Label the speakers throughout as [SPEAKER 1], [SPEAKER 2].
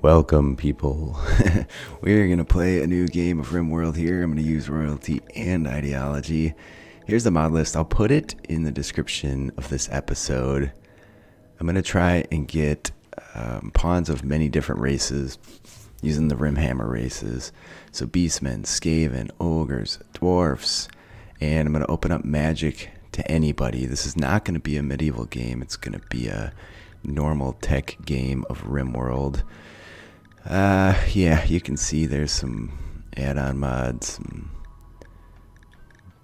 [SPEAKER 1] Welcome, people. We're going to play a new game of RimWorld here. I'm going to use royalty and ideology. Here's the mod list. I'll put it in the description of this episode. I'm going to try and get pawns of many different races using the Rimhammer races. So beastmen, skaven, ogres, dwarfs, and I'm going to open up magic to anybody. This is not going to be a medieval game. It's going to be a normal tech game of RimWorld. Yeah, you can see there's some add-on mods, some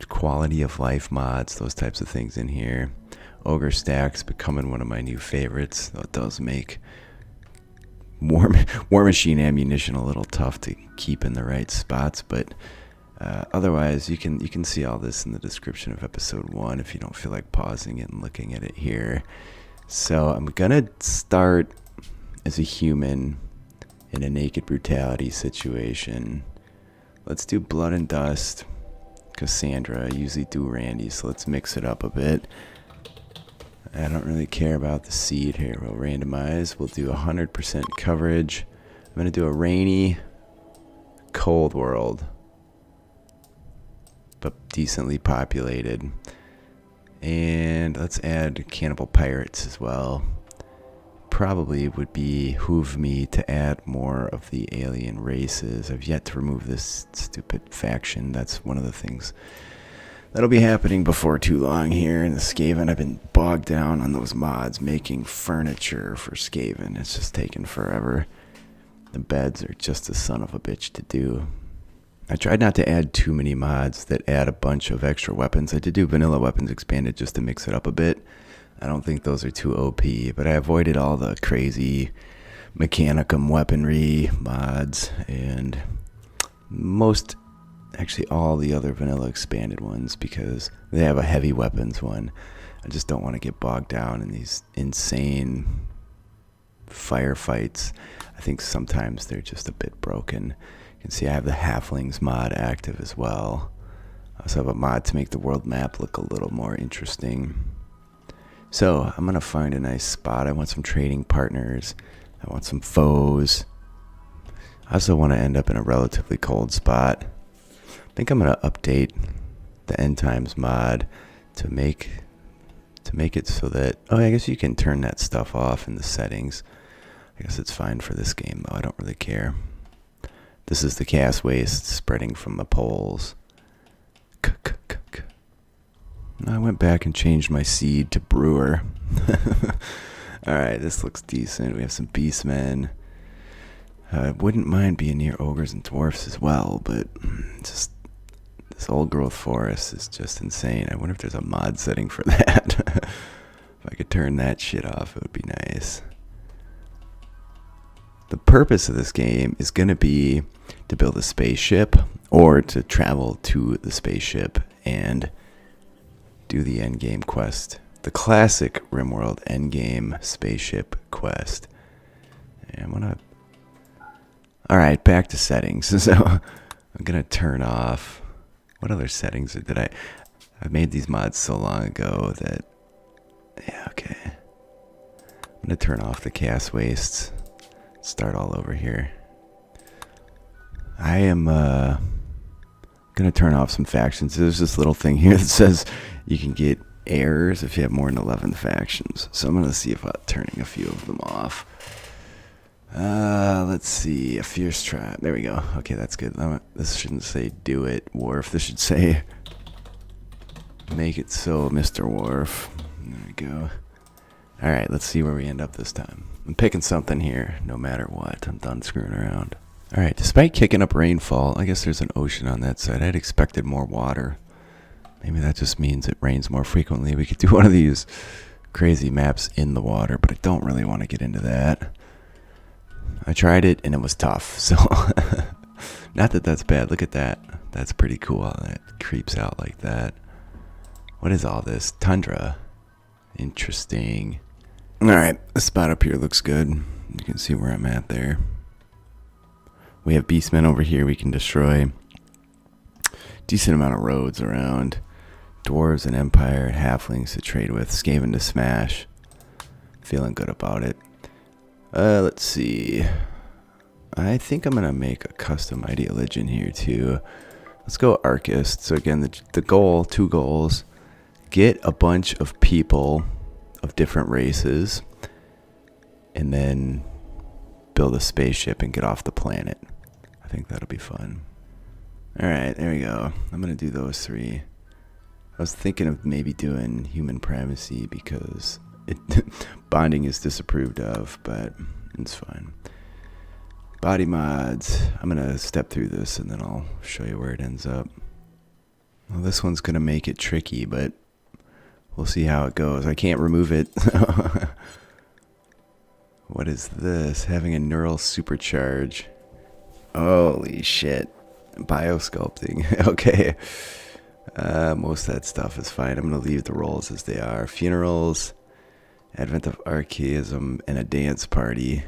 [SPEAKER 1] quality of life mods, those types of things in here. Ogre stacks becoming one of my new favorites, though it does make war machine ammunition a little tough to keep in the right spots, but otherwise you can see all this in the description of episode 1 if you don't feel like pausing it and looking at it here. So I'm gonna start as a human in a naked brutality situation. Let's do blood and dust. Cassandra, I usually do Randy, so let's mix it up a bit. I don't really care about the seed here. We'll randomize. We'll do 100% coverage. I'm gonna do a rainy, cold world, but decently populated. And let's add cannibal pirates as well. Probably would behoove me to add more of the alien races. I've yet to remove this stupid faction. That's one of the things that'll be happening before too long here in the Skaven. I've been bogged down on those mods making furniture for Skaven. It's just taken forever. The beds are just a son of a bitch to do. I tried not to add too many mods that add a bunch of extra weapons. I did do vanilla weapons expanded just to mix it up a bit. I don't think those are too OP, but I avoided all the crazy Mechanicum weaponry mods and actually all the other vanilla expanded ones because they have a heavy weapons one. I just don't want to get bogged down in these insane firefights. I think sometimes they're just a bit broken. You can see I have the halflings mod active as well. I also have a mod to make the world map look a little more interesting. So I'm going to find a nice spot. I want some trading partners. I want some foes. I also want to end up in a relatively cold spot. I think I'm going to update the end times mod to make it so that, oh, I guess you can turn that stuff off in the settings. I guess it's fine for this game though. I don't really care. This is the cast waste spreading from the poles. I went back and changed my seed to brewer. Alright, this looks decent. We have some beastmen. I wouldn't mind being near ogres and dwarfs as well, but just this old growth forest is just insane. I wonder if there's a mod setting for that. If I could turn that shit off, it would be nice. The purpose of this game is going to be to build a spaceship or to travel to the spaceship and do the endgame quest. The classic RimWorld endgame spaceship quest. And I'm gonna... Alright, back to settings. So I'm gonna turn off... What other settings did I made these mods so long ago that... Yeah, okay. I'm gonna turn off the cast wastes. Start all over here. I am gonna turn off some factions. There's this little thing here that says you can get errors if you have more than 11 factions. So I'm gonna see about turning a few of them off. Let's see, a fierce tribe. There we go. Okay, that's good. This shouldn't say do it, Worf. This should say make it so, Mr. Worf. There we go. Alright, let's see where we end up this time. I'm picking something here, no matter what. I'm done screwing around. Alright, despite kicking up rainfall, I guess there's an ocean on that side. I'd expected more water. Maybe that just means it rains more frequently. We could do one of these crazy maps in the water, but I don't really want to get into that. I tried it and it was tough, so not that that's bad. Look at that. That's pretty cool how that creeps out like that. What is all this? Tundra. Interesting. Alright, the spot up here looks good. You can see where I'm at there. We have beastmen over here we can destroy. Decent amount of roads around. Dwarves and Empire, halflings to trade with, Skaven to smash. Feeling good about it. Let's see. I think I'm gonna make a custom ideology here too. Let's go Archist. So again, the goal, 2 goals: get a bunch of people of different races, and then build a spaceship and get off the planet. I think that'll be fun. All right, there we go. I'm gonna do those 3. I was thinking of maybe doing human primacy because bonding is disapproved of, but it's fine. Body mods. I'm gonna step through this and then I'll show you where it ends up. Well, this one's gonna make it tricky, but we'll see how it goes. I can't remove it. What is this? Having a neural supercharge. Holy shit. Biosculpting. Okay. Most of that stuff is fine. I'm going to leave the roles as they are. Funerals, Advent of Archaism, and a dance party.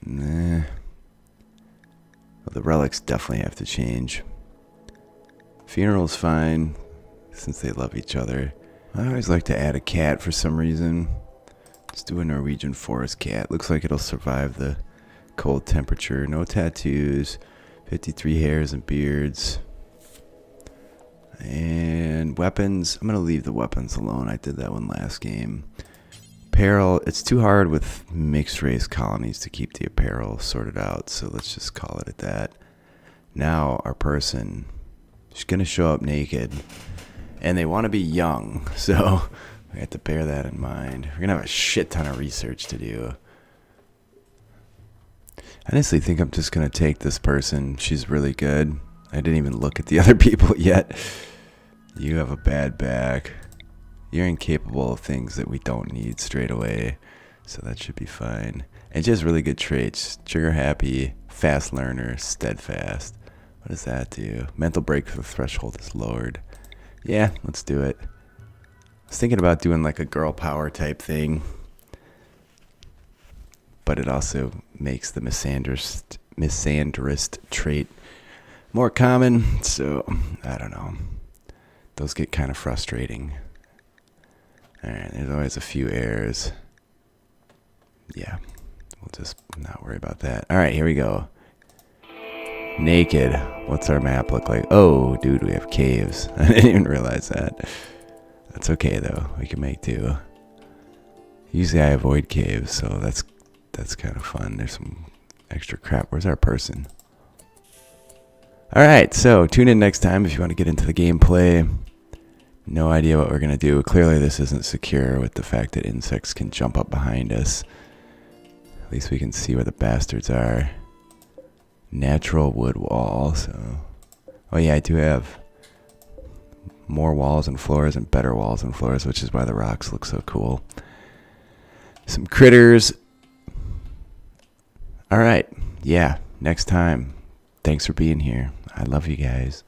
[SPEAKER 1] Nah. Well, the relics definitely have to change. Funeral's fine, since they love each other. I always like to add a cat for some reason. Let's do a Norwegian forest cat. Looks like it'll survive the cold temperature. No tattoos. 53 hairs and beards. And weapons. I'm going to leave the weapons alone. I did that one last game. Apparel. It's too hard with mixed race colonies to keep the apparel sorted out. So let's just call it at that. Now our person. She's going to show up naked. And they want to be young. So we have to bear that in mind. We're going to have a shit ton of research to do. I honestly think I'm just going to take this person. She's really good. I didn't even look at the other people yet. You have a bad back. You're incapable of things that we don't need straight away. So that should be fine. And she has really good traits. Trigger happy, fast learner, steadfast. What does that do? Mental breakthrough threshold is lowered. Yeah, let's do it. I was thinking about doing like a girl power type thing. But it also makes the misandrist trait more common. So, I don't know. Those get kind of frustrating. Alright, there's always a few errors. Yeah, we'll just not worry about that. Alright, here we go. Naked. What's our map look like? Oh, dude, we have caves. I didn't even realize that. That's okay, though. We can make do. Usually I avoid caves, so that's kind of fun. There's some extra crap. Where's our person? Alright, so tune in next time if you want to get into the gameplay. No idea what we're going to do. Clearly this isn't secure with the fact that insects can jump up behind us. At least we can see where the bastards are. Natural wood wall, so... Oh yeah, I do have more walls and floors and better walls and floors, which is why the rocks look so cool. Some critters. Alright, yeah, next time. Thanks for being here. I love you guys.